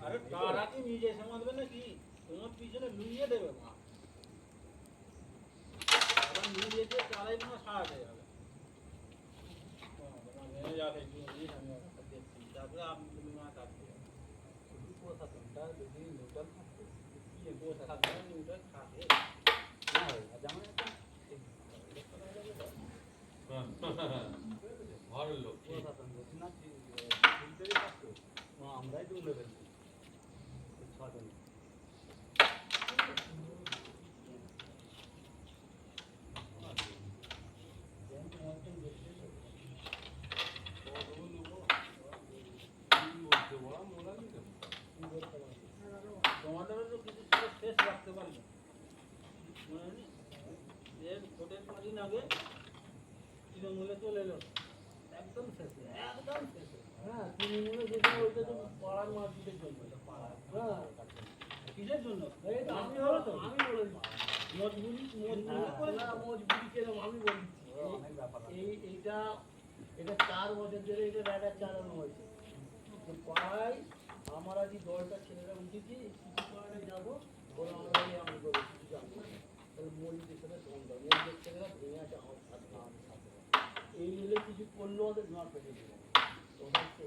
আরে তারা কি নিজে সমাজবে নাকি তোমার পিছনে লুইয়ে দেবে মা তারা লুইয়ে দিয়ে তারাই তোমার সারাতে যাবে তোমার মেয়ে যাবে জিনিস আমি দেখছি তারপরে আপনি তুমি মা কাটতে শুধু প্রশাসনটা যদি নিউট্রাল থাকতো কি প্রশাসন নিউট্রাল থাকে না হয় আর যেমন একটা ভালো লোক প্রশাসন যদি না ফিল্টারই থাকতো আমরাই ডুবে ফেলছি ছজন তোমাদের তো কিছু শেষ রাখতে পারবে এর ভোটের কদিন আগে তৃণমূলে চলে এলো একদম শেষে একদম শেষে হ্যাঁ তৃণমূলে যেটা ওইটা তো পাড়ার মারপিটের জন্য হ্যাঁ কিসের জন্য আপনি হলো তো আমি বলেছি মজবুরি কেরম আমি বলছি এইটা 4 বছর ধরে এটা রাডার চালানো হয়েছে পাড়ায় আমার আজ দলটা ছেলেরা উঠেছি কিছু পাড়ায় যাবো ওরা আমরা আমি বলে কিছু জানবো তাহলে মসজিদের সাথে সন্ধ্যা মসজিদের ছেলেরা ভেঙে আছে আমার সাথে এই মিলে কিছু করলেও ওদের জমা পেটে দেবে তো হচ্ছে